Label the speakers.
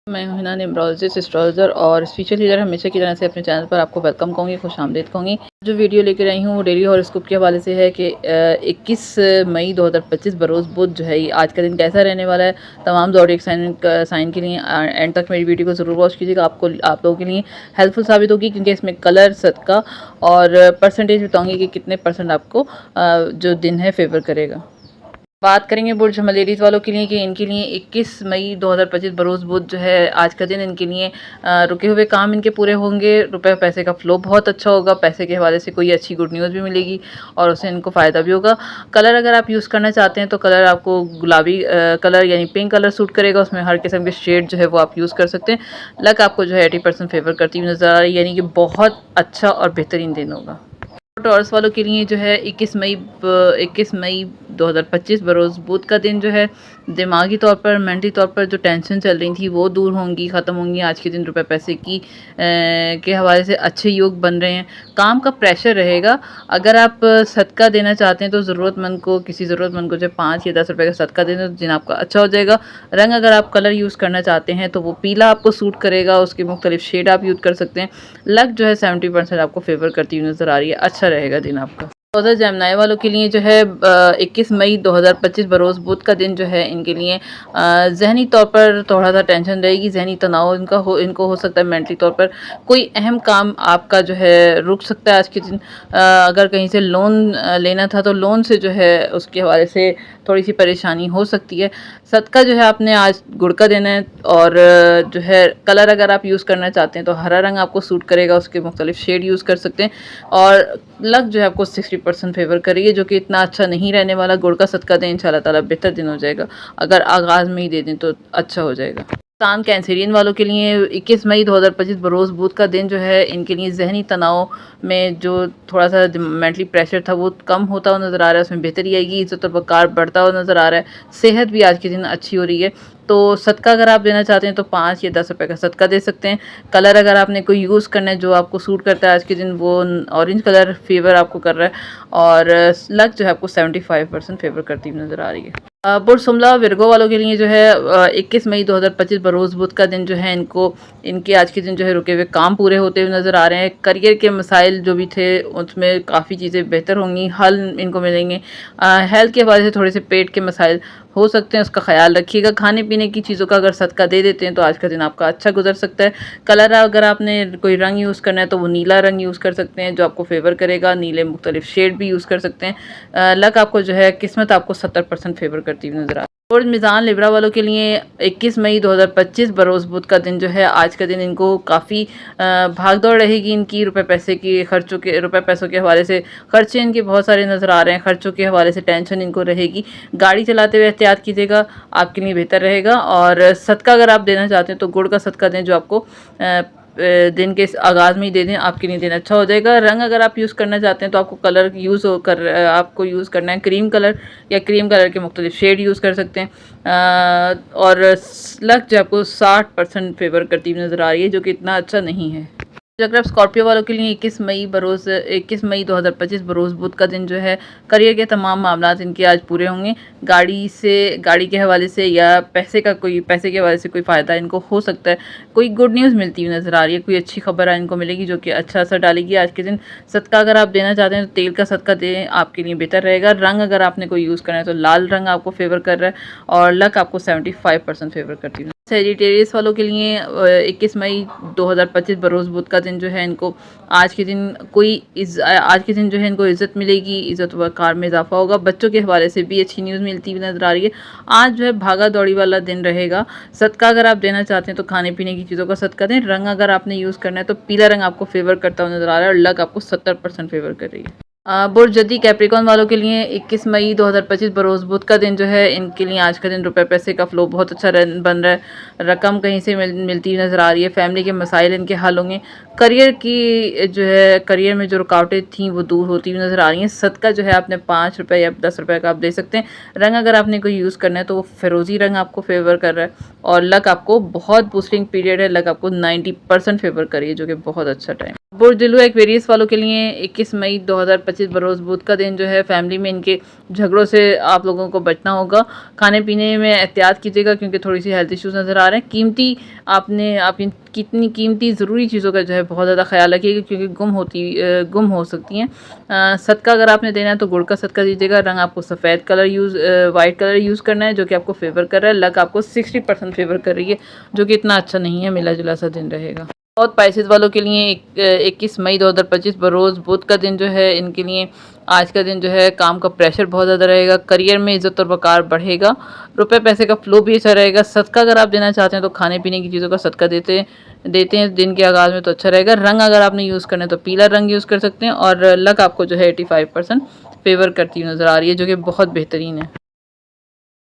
Speaker 1: मैं हूं Hina numerologist astrologer और स्पिरिचुअल हीलर। हमेशा की तरह से अपने चैनल पर आपको वेलकम कहूँगी, खुशामदीद कहूँगी। जो वीडियो लेकर आई हूँ वो डेली हॉरोस्कोप के हवाले से है कि 21 मई 2025 बरोज़ बुध जो है आज का दिन कैसा रहने वाला है। तमाम ज़ोडिएक साइन के लिए एंड तक मेरी वीडियो को ज़रूर वॉच कीजिएगा। आप लोगों के लिए हेल्पफुल साबित होगी, क्योंकि इसमें कलर, सदका और परसेंटेज बताऊँगी कि कितने परसेंट आपको जो दिन है फेवर करेगा। बात करेंगे बुर्ज मलेरियस वालों के लिए कि इनके लिए 21 मई 2025 बरोज़ बुध जो है आज का दिन इनके लिए रुके हुए काम इनके पूरे होंगे। रुपए पैसे का फ्लो बहुत अच्छा होगा। पैसे के हवाले से कोई अच्छी गुड न्यूज़ भी मिलेगी और उससे इनको फ़ायदा भी होगा। कलर अगर आप यूज़ करना चाहते हैं तो कलर आपको गुलाबी कलर यानी पिंक कलर सूट करेगा। उसमें हर किस्म के शेड जो है वो आप यूज़ कर सकते हैं। लक आपको जो है 80% फेवर करती हुई नज़र आ रही है, यानी कि बहुत अच्छा और बेहतरीन दिन होगा। टॉरस वालों के लिए जो है 21 मई 2025 बरोज़ बुध का दिन जो है दिमागी तौर पर, मेंटली तौर पर जो टेंशन चल रही थी वो दूर होंगी, ख़त्म होंगी। आज के दिन रुपए पैसे की के हवाले से अच्छे योग बन रहे हैं। काम का प्रेशर रहेगा। अगर आप सदका देना चाहते हैं तो ज़रूरतमंद को, किसी ज़रूरतमंद को जो 5 या 10 रुपये का सदका दें तो दिन आपका अच्छा हो जाएगा। रंग अगर आप कलर यूज़ करना चाहते हैं तो वो पीला आपको सूट करेगा। उसके मुख्तलिफ शेड आप यूज़ कर सकते हैं। लक जो है 70% आपको फेवर करती हुई नज़र आ रही है। अच्छा रहेगा दिन आपका। जेमिनी वालों के लिए जो है 21 मई 2025 बरोज़ बुध का दिन जो है इनके लिए ज़हनी तौर पर थोड़ा सा टेंशन रहेगी। ज़हनी तनाव इनको हो सकता है। मेंटली तौर पर कोई अहम काम आपका जो है रुक सकता है आज के दिन। अगर कहीं से लोन लेना था तो लोन से जो है उसके हवाले से थोड़ी सी परेशानी हो सकती है। सदका जो है आपने आज गुड़ का देना है। और जो है कलर अगर आप यूज़ करना चाहते हैं तो हरा रंग आपको सूट करेगा। उसके मुख्तलिफ शेड यूज़ कर सकते हैं। और लक जो है आपको 60% फेवर करेगी, जो कि इतना अच्छा नहीं रहने वाला। गुड़ का सदका दें, इंशाल्लाह ताला बेहतर दिन हो जाएगा। अगर आगाज़ में ही दे दें तो अच्छा हो जाएगा। कैंसरियन वालों के लिए 21 मई 2025 बरोज़ बुध का दिन जो है इनके लिए ज़हनी तनाव में जो थोड़ा सा मेंटली प्रेशर था वो कम होता हुआ नज़र आ रहा है। उसमें बेहतरी आएगी। इज़्ज़त और वक़ार बढ़ता हुआ नज़र आ रहा है। सेहत भी आज के दिन अच्छी हो रही है। तो सदका अगर आप देना चाहते हैं तो 5 या 10 रुपये का सदका दे सकते हैं। कलर अगर आपने कोई यूज़ करना है जो आपको सूट करता है आज के दिन, वो ऑरेंज कलर फेवर आपको कर रहा है। और लक जो है आपको 75% फेवर करती हुई नज़र आ रही है। बुध शुमला विर्गो वालों के लिए जो है 21 मई 2025 बरोज़ बुध का दिन जो है इनके आज के दिन जो है रुके हुए काम पूरे होते हुए नज़र आ रहे हैं। करियर के मसाइल जो भी थे उसमें काफ़ी चीज़ें बेहतर होंगी, हल इनको मिलेंगे। हेल्थ के हवाले से थोड़े से पेट के मसाइल हो सकते हैं, उसका ख्याल रखिएगा। खाने पीने की चीज़ों का अगर सदका दे देते हैं तो आज का दिन आपका अच्छा गुजर सकता है। कलर अगर आपने कोई रंग यूज़ करना है तो वो नीला रंग यूज़ कर सकते हैं जो आपको फेवर करेगा। नीले मुख्तलिफ शेड भी यूज़ कर सकते हैं। लक आपको जो है किस्मत आपको 70% फेवर करती हुई नज़र आ रही है। और मीज़ान लिब्रा वालों के लिए 21 मई 2025 बरोज़ बुध का दिन जो है आज का दिन इनको काफ़ी भाग दौड़ रहेगी। इनकी रुपए पैसों के हवाले से खर्चे इनके बहुत सारे नज़र आ रहे हैं। खर्चों के हवाले से टेंशन इनको रहेगी। गाड़ी चलाते हुए एहतियात कीजिएगा, आपके लिए बेहतर रहेगा। और सदका अगर आप देना चाहते हैं तो गुड़ का सदका दें जो आपको दिन के आगाज़ में ही दे दें, आपके लिए दिन अच्छा हो जाएगा। रंग अगर आप यूज़ करना चाहते हैं तो आपको आपको यूज़ करना है क्रीम कलर, या क्रीम कलर के मुख्तलिफ शेड यूज़ कर सकते हैं। और लक जो आपको 60% फेवर करती हुई नज़र आ रही है, जो कि इतना अच्छा नहीं है। अगर आप स्कॉर्पियो वालों के लिए 21 मई 2025 बरोज़ बुध का दिन जो है करियर के तमाम मामला इनके आज पूरे होंगे। गाड़ी के हवाले से या पैसे के हवाले से कोई फ़ायदा इनको हो सकता है। कोई गुड न्यूज़ मिलती हुई नज़र आ रही है। कोई अच्छी खबर इनको मिलेगी जो कि अच्छा असर डालेगी आज के दिन। सदका अगर आप देना चाहते हैं तो तेल का सदका दें, आपके लिए बेहतर रहेगा। रंग अगर आपने कोई यूज़ करना है तो लाल रंग आपको फेवर कर रहा है। और लक आपको 75% फेवर करती है। सेजिटेरियस वालों के लिए 21 मई 2025 बरोज़ बुध का दिन जो है इनको आज के दिन जो है इनको इज़्ज़त मिलेगी। इज़्ज़त वक़ार में इजाफा होगा। बच्चों के हवाले से भी अच्छी न्यूज़ मिलती हुई नज़र आ रही है। आज जो है भागा दौड़ी वाला दिन रहेगा। सदका अगर आप देना चाहते हैं तो खाने पीने की चीज़ों का सदका दें। रंग अगर आपने यूज़ करना है तो पीला रंग आपको फेवर करता हुआ नज़र आ रहा है। और लक आपको 70% फेवर कर रही है। बुध जदी कैप्रिकॉन वालों के लिए 21 मई 2025 बरोज़ बुध का दिन जो है इनके लिए आज का दिन रुपए पैसे का फ्लो बहुत अच्छा बन रहा है। रकम कहीं से मिलती हुई नज़र आ रही है। फैमिली के मसाइल इनके हल होंगे। करियर में जो रुकावटें थी वो दूर होती हुई नज़र आ रही हैं। सदका जो है आपने 5 रुपये या 10 रुपये का आप दे सकते हैं। रंग अगर आपने कोई यूज़ करना है तो वो फिरोज़ी रंग आपको फेवर कर रहा है। और लक आपको बहुत बूस्टिंग पीरियड है। लक आपको 90% फेवर कर रही है, जो कि बहुत अच्छा टाइम। बुर्ज दिलवा एक्वेरियस वालों के लिए 21 मई 2025 बरोज़ बुध का दिन जो है फैमिली में इनके झगड़ों से आप लोगों को बचना होगा। खाने पीने में एहतियात कीजिएगा क्योंकि थोड़ी सी हेल्थ इश्यूज नज़र आ रहे हैं। कीमती आप इन कितनी कीमती ज़रूरी चीज़ों का जो है बहुत ज़्यादा ख्याल रखिएगा क्योंकि गुम हो सकती हैं। सदका अगर आपने देना है तो गुड़ का सदका दीजिएगा। रंग आपको सफ़ेद कलर वाइट कलर यूज़ करना है जो कि आपको फेवर कर रहा है। लक आपको 60% फेवर कर रही है जो कि इतना अच्छा नहीं है, मिला जुला सा दिन रहेगा। और स्पाइसेस वालों के लिए 21 मई 2025 बरोज़ बुध का दिन जो है इनके लिए आज का दिन जो है काम का प्रेशर बहुत ज़्यादा रहेगा। करियर में इज़्ज़त और वक़ार बढ़ेगा। रुपए पैसे का फ्लो भी अच्छा रहेगा। सदका अगर आप देना चाहते हैं तो खाने पीने की चीज़ों का सदका देते हैं दिन के आगाज़ में तो अच्छा रहेगा। रंग अगर आपने यूज़ करना है तो पीला रंग यूज़ कर सकते हैं। और लक आपको जो है 85% फेवर करती हुई नज़र आ रही है जो कि बहुत बेहतरीन है।